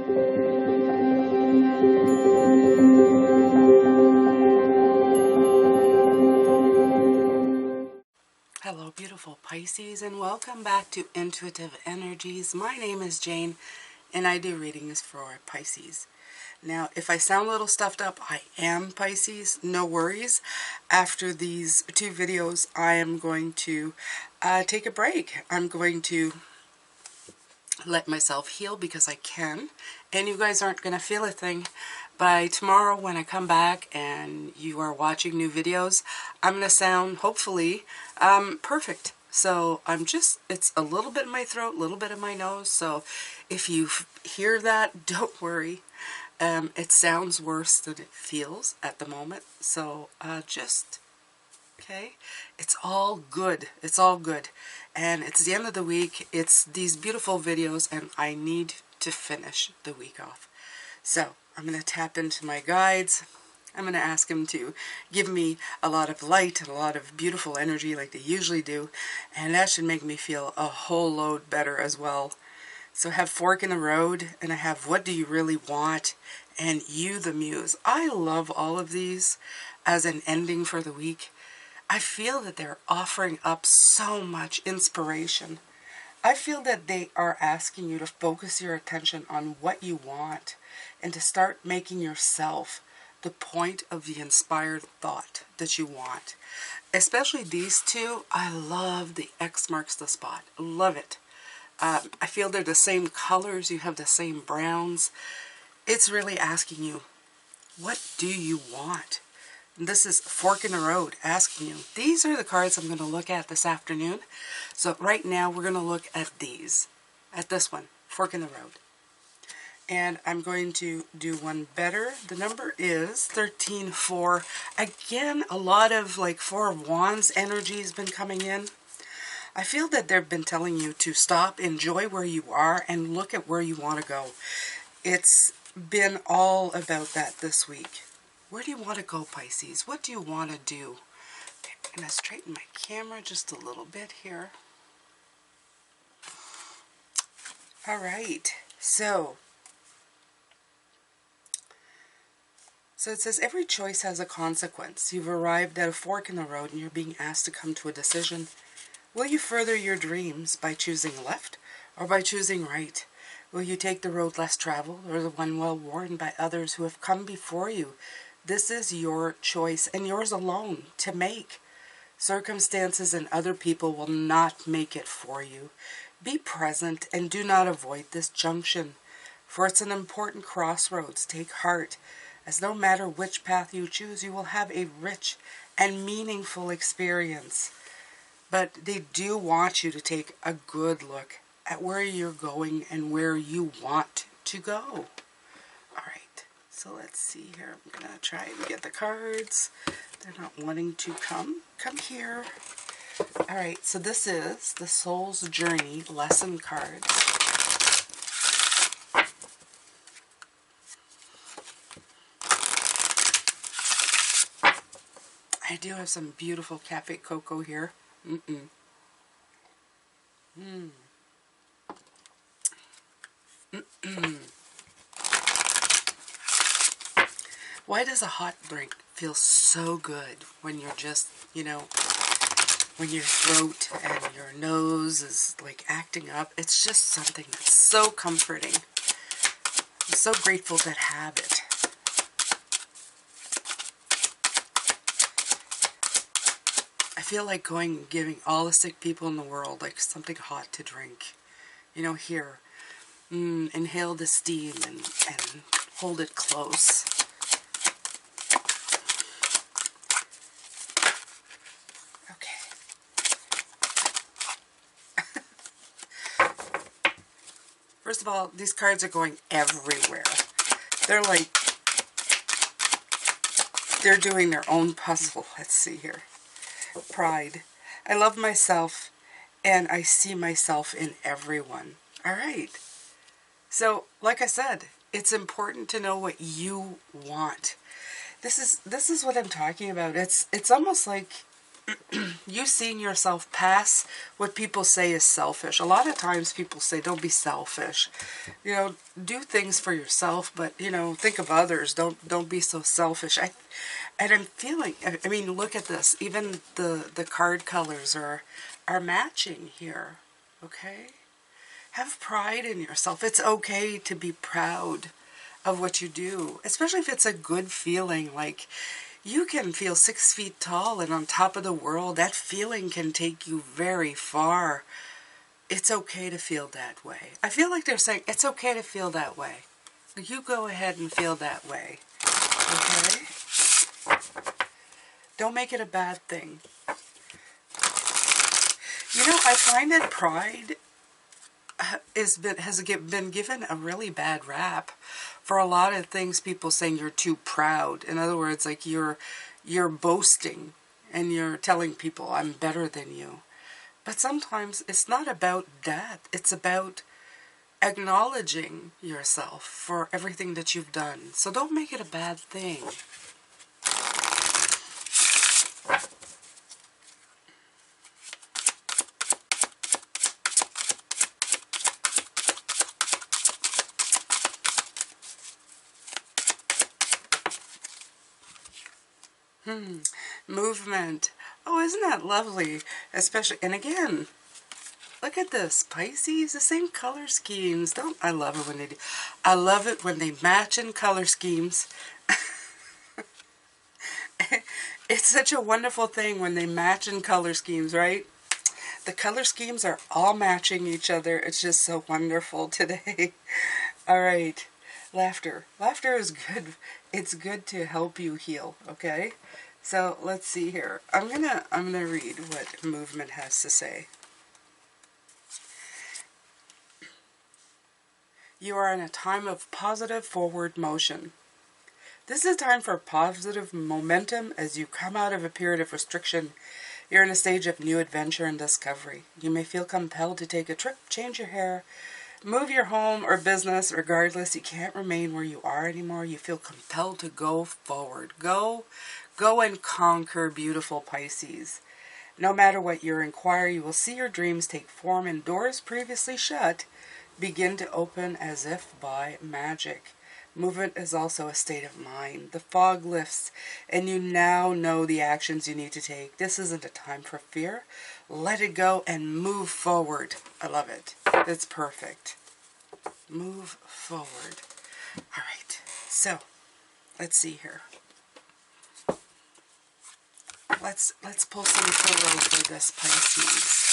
Hello, beautiful Pisces, and welcome back to Intuitive Energies. My name is Jane, and I do readings for Pisces. Now, if I sound a little stuffed up, I am Pisces. No worries. After these two videos, I am going to take a break. I'm going to let myself heal because I can, and you guys aren't going to feel a thing. By tomorrow when I come back and you are watching new videos, I'm going to sound, hopefully, perfect. So it's a little bit in my throat, a little bit in my nose, so if you hear that, don't worry. It sounds worse than it feels at the moment, so okay, it's all good. It's all good. And it's the end of the week. It's these beautiful videos, and I need to finish the week off. So I'm going to tap into my guides. I'm going to ask them to give me a lot of light and a lot of beautiful energy like they usually do. And that should make me feel a whole load better as well. So I have Fork in the Road, and I have What Do You Really Want, and You the Muse. I love all of these as an ending for the week. I feel that they're offering up so much inspiration. I feel that they are asking you to focus your attention on what you want and to start making yourself the point of the inspired thought that you want. Especially these two, I love the X marks the spot. Love it. I feel they're the same colors. You have the same browns. It's really asking you, what do you want? This is Fork in the Road asking you. These are the cards I'm going to look at this afternoon. So right now we're going to look at these. At this one, Fork in the Road. And I'm going to do one better. The number is 13-4. Again, a lot of like Four of Wands energy has been coming in. I feel that they've been telling you to stop, enjoy where you are, and look at where you want to go. It's been all about that this week. Where do you want to go, Pisces? What do you want to do? Okay, I'm going to straighten my camera just a little bit here. All right. So it says, every choice has a consequence. You've arrived at a fork in the road and you're being asked to come to a decision. Will you further your dreams by choosing left or by choosing right? Will you take the road less traveled or the one well worn by others who have come before you? This is your choice and yours alone to make. Circumstances and other people will not make it for you. Be present and do not avoid this junction, for it's an important crossroads. Take heart, as no matter which path you choose, you will have a rich and meaningful experience. But they do want you to take a good look at where you're going and where you want to go. All right. So let's see here. I'm going to try and get the cards. They're not wanting to come. Come here. All right. So this is the Soul's Journey lesson cards. I do have some beautiful cafe cocoa here. Why does a hot drink feel so good when you're just, when your throat and your nose is like acting up? It's just something that's so comforting. I'm so grateful to have it. I feel like going and giving all the sick people in the world like something hot to drink. Here. Inhale the steam and hold it close. First of all, these cards are going everywhere. They're doing their own puzzle. Let's see here. Pride. I love myself, and I see myself in everyone. All right. So, like I said, it's important to know what you want. This is what I'm talking about. It's almost like you seeing yourself pass what people say is selfish. A lot of times people say, don't be selfish. You know, do things for yourself, but, you know, think of others. Don't be so selfish. And I'm feeling, I mean, look at this. Even the card colors are matching here. Okay? Have pride in yourself. It's okay to be proud of what you do, especially if it's a good feeling. Like, you can feel 6 feet tall and on top of the world. That feeling can take you very far. It's okay to feel that way. I feel like they're saying it's okay to feel that way. You go ahead and feel that way. Okay? Don't make it a bad thing. You know, I find that pride has been given a really bad rap for a lot of things. People saying you're too proud. In other words, like you're boasting and you're telling people I'm better than you. But sometimes it's not about that. It's about acknowledging yourself for everything that you've done. So don't make it a bad thing. Movement. Oh, isn't that lovely? Especially, and again, look at this. Pisces, the same color schemes. I love it when they do. I love it when they match in color schemes. It's such a wonderful thing when they match in color schemes, right? The color schemes are all matching each other. It's just so wonderful today. All right. Laughter. Laughter is good. It's good to help you heal, okay? So let's see here. I'm gonna read what movement has to say. You are in a time of positive forward motion. This is a time for positive momentum as you come out of a period of restriction. You're in a stage of new adventure and discovery. You may feel compelled to take a trip, change your hair, move your home or business. Regardless, you can't remain where you are anymore. You feel compelled to go forward. Go and conquer, beautiful Pisces. No matter what your inquiry, you will see your dreams take form and doors previously shut begin to open as if by magic. Movement is also a state of mind. The fog lifts and you now know the actions you need to take. This isn't a time for fear. Let it go and move forward. I love it. It's perfect. Move forward. All right. So, let's see here. Let's pull some tarot for this Pisces.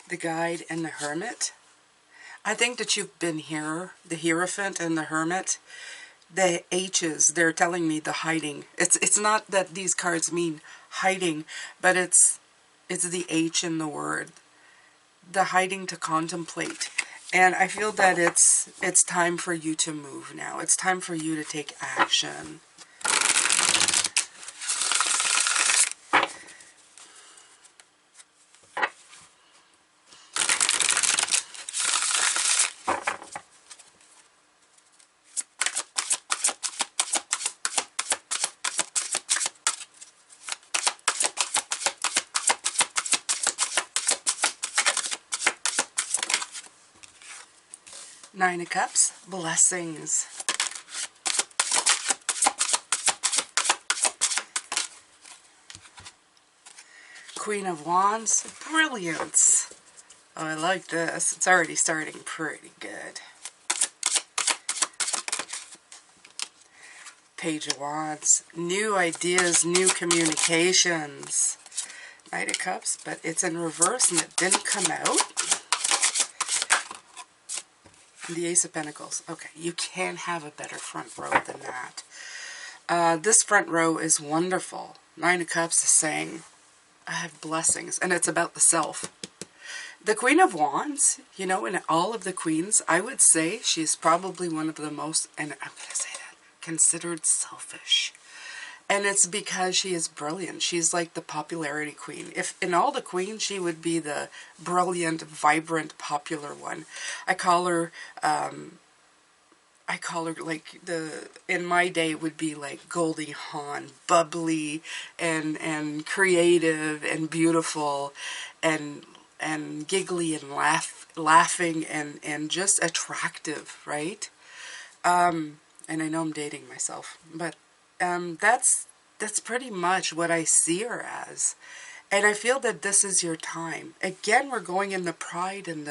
The Guide and the Hermit. I think that you've been here, the Hierophant and the Hermit. The H's, they're telling me the hiding. It's not that these cards mean hiding, but it's the H in the word. The hiding to contemplate. And I feel that it's time for you to move now. It's time for you to take action. Nine of Cups, blessings. Queen of Wands, brilliance. Oh, I like this. It's already starting pretty good. Page of Wands, new ideas, new communications. Knight of Cups, but it's in reverse and it didn't come out. The Ace of Pentacles. Okay, you can't have a better front row than that. This front row is wonderful. Nine of Cups is saying, I have blessings, and it's about the self. The Queen of Wands, you know, in all of the queens, I would say she's probably one of the most, and I'm going to say that, considered selfish. And it's because she is brilliant. She's like the popularity queen. If in all the queens, she would be the brilliant, vibrant, popular one. I call her like in my day it would be like Goldie Hawn, bubbly and creative and beautiful and giggly and laughing and just attractive, right? And I know I'm dating myself, but that's pretty much what I see her as. And I feel that this is your time. Again, we're going in the pride and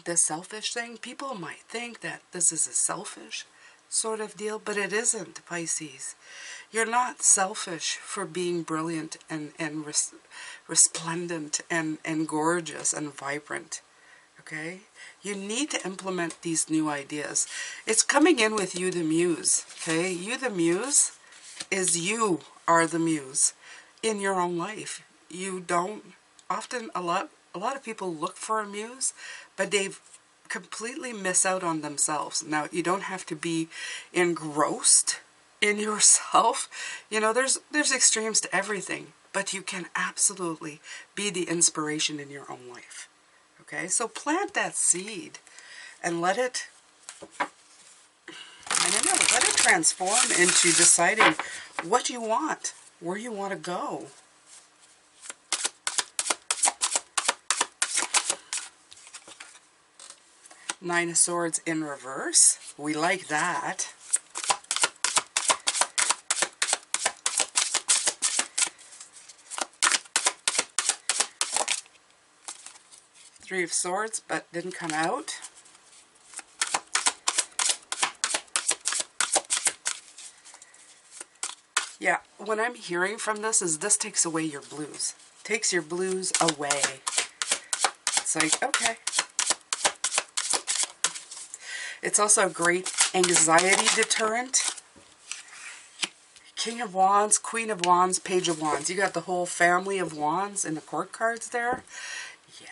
the selfish thing. People might think that this is a selfish sort of deal, but it isn't, Pisces. You're not selfish for being brilliant and resplendent and gorgeous and vibrant. Okay? You need to implement these new ideas. It's coming in with you, the muse. Okay? You, the muse, is you are the muse in your own life. You don't, often a lot of people look for a muse, but they've completely miss out on themselves. Now, you don't have to be engrossed in yourself. You know, there's extremes to everything, but you can absolutely be the inspiration in your own life. Okay, so plant that seed and let it, I don't know, let it transform into deciding what you want, where you want to go. Nine of Swords in reverse. We like that. Three of Swords, but didn't come out. Yeah, what I'm hearing from this is this takes away your blues. Takes your blues away. It's like, okay. It's also a great anxiety deterrent. King of Wands, Queen of Wands, Page of Wands. You got the whole family of Wands in the court cards there. Yeah,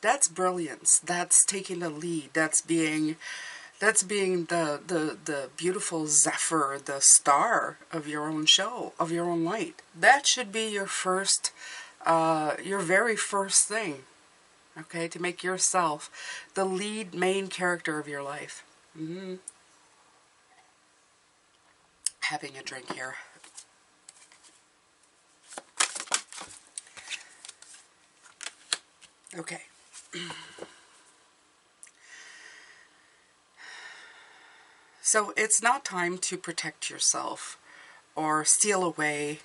that's brilliance. That's taking the lead. That's being the beautiful zephyr, the star of your own show, of your own light. That should be your first, your very first thing. Okay, to make yourself the lead main character of your life. Having a drink here. Okay. So it's not time to protect yourself or steal away,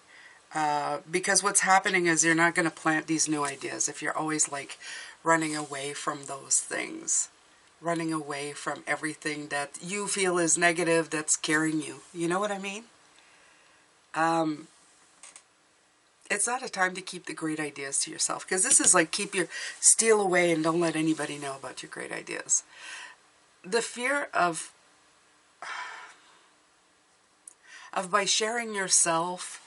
because what's happening is you're not going to plant these new ideas if you're always like running away from those things. Running away from everything that you feel is negative that's scaring you. You know what I mean? It's not a time to keep the great ideas to yourself, because this is like steal away and don't let anybody know about your great ideas. The fear of by sharing yourself,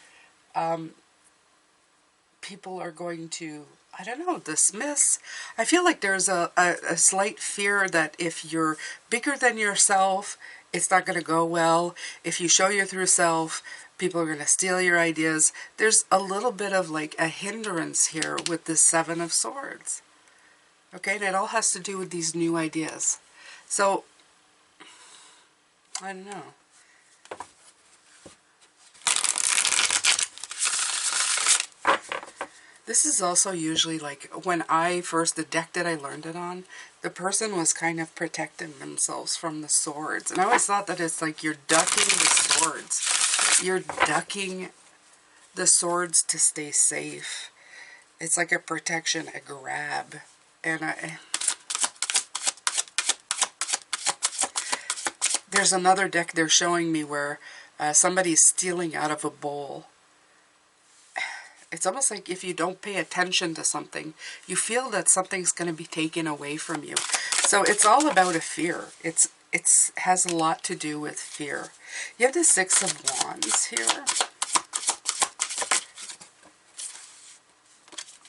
people are going to, I don't know, dismiss. I feel like there's a slight fear that if you're bigger than yourself, it's not going to go well. If you show your true self, people are going to steal your ideas. There's a little bit of like a hindrance here with the Seven of Swords. Okay, and it all has to do with these new ideas. So, I don't know. This is also usually like when the deck that I learned it on, the person was kind of protecting themselves from the swords. And I always thought that it's like you're ducking the swords. You're ducking the swords to stay safe. It's like a protection, a grab. And there's another deck they're showing me where somebody's stealing out of a bowl. It's almost like if you don't pay attention to something, you feel that something's going to be taken away from you. So it's all about a fear. It has a lot to do with fear. You have the Six of Wands here.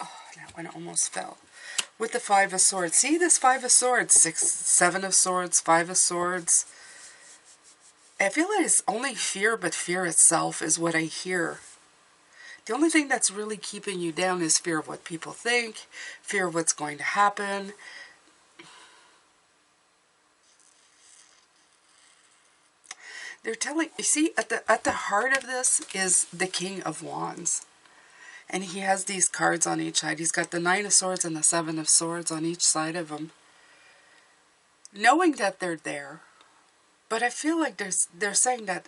Oh, now when it almost fell. With the Five of Swords. See this Five of Swords? Seven of Swords, Five of Swords. I feel like it's only fear, but fear itself is what I hear. The only thing that's really keeping you down is fear of what people think, fear of what's going to happen. They're telling, you see, at the heart of this is the King of Wands. And he has these cards on each side. He's got the Nine of Swords and the Seven of Swords on each side of him. Knowing that they're there, but I feel like they're saying that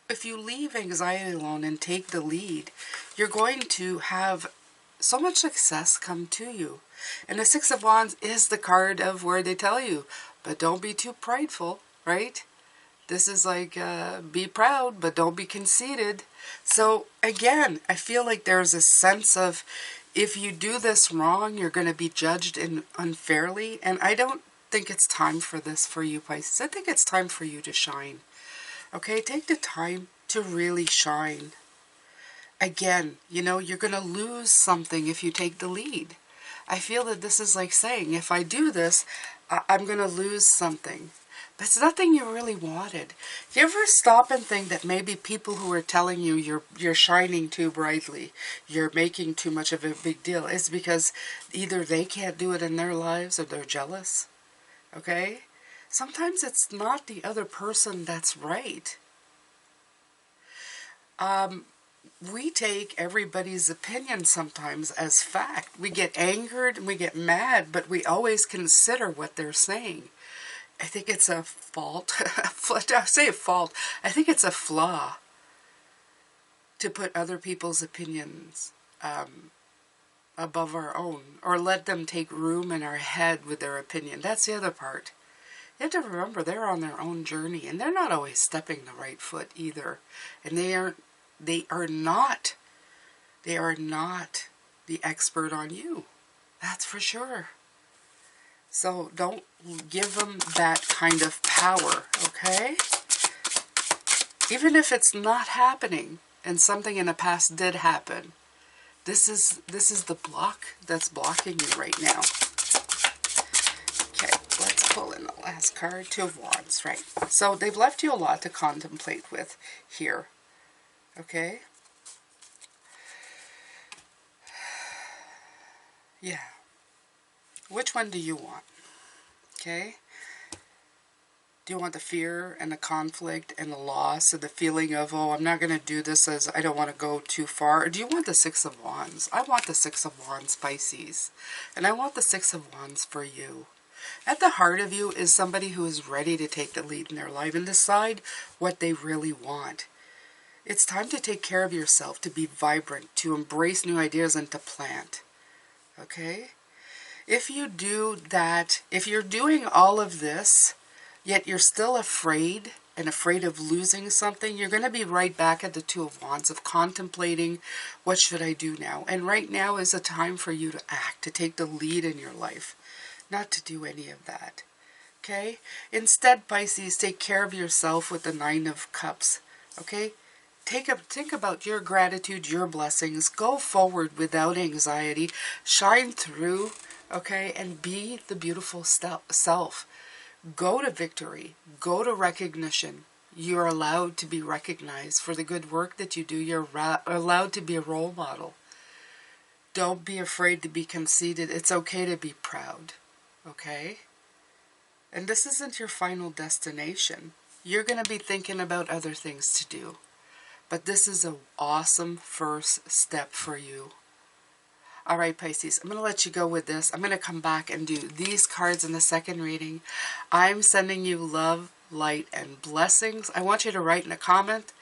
if you leave anxiety alone and take the lead, you're going to have so much success come to you. And the Six of Wands is the card of where they tell you, but don't be too prideful, right? This is like, be proud, but don't be conceited. So again, I feel like there's a sense of, if you do this wrong, you're going to be judged unfairly. And I don't think it's time for this for you, Pisces. I think it's time for you to shine. Okay, take the time to really shine. Again, you know, you're going to lose something if you take the lead. I feel that this is like saying, if I do this, I'm going to lose something. But it's nothing you really wanted. Do you ever stop and think that maybe people who are telling you you're shining too brightly, you're making too much of a big deal, is because either they can't do it in their lives or they're jealous? Okay? Sometimes it's not the other person that's right. We take everybody's opinion sometimes as fact. We get angered and we get mad, but we always consider what they're saying. I think it's a fault. I say a fault. I think it's a flaw to put other people's opinions above our own, or let them take room in our head with their opinion. That's the other part. You have to remember they're on their own journey, and they're not always stepping the right foot either. And they are not the expert on you. That's for sure. So don't give them that kind of power, okay? Even if it's not happening and something in the past did happen, this is the block that's blocking you right now. Okay, let's pull in the last card, Two of Wands, right? So they've left you a lot to contemplate with here, okay? Yeah. Which one do you want? Okay? Do you want the fear and the conflict and the loss and the feeling of, oh, I'm not going to do this as I don't want to go too far? Or do you want the Six of Wands? I want the Six of Wands, Pisces. And I want the Six of Wands for you. At the heart of you is somebody who is ready to take the lead in their life and decide what they really want. It's time to take care of yourself, to be vibrant, to embrace new ideas, and to plant. Okay? If you do that, if you're doing all of this, yet you're still afraid and afraid of losing something, you're going to be right back at the Two of Wands of contemplating, what should I do now? And right now is a time for you to act, to take the lead in your life, not to do any of that. Okay? Instead, Pisces, take care of yourself with the Nine of Cups. Okay? Think about your gratitude, your blessings. Go forward without anxiety. Shine through, okay? And be the beautiful self. Go to victory. Go to recognition. You're allowed to be recognized for the good work that you do. You're allowed to be a role model. Don't be afraid to be conceited. It's okay to be proud, okay? And this isn't your final destination. You're going to be thinking about other things to do. But this is an awesome first step for you. All right, Pisces, I'm going to let you go with this. I'm going to come back and do these cards in the second reading. I'm sending you love, light, and blessings. I want you to write in a comment,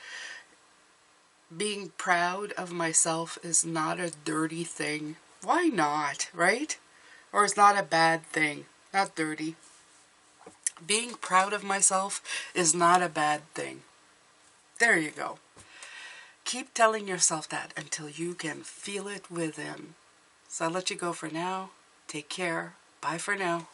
being proud of myself is not a dirty thing. Why not, right? Or it's not a bad thing. Not dirty. Being proud of myself is not a bad thing. There you go. Keep telling yourself that until you can feel it within. So I'll let you go for now. Take care. Bye for now.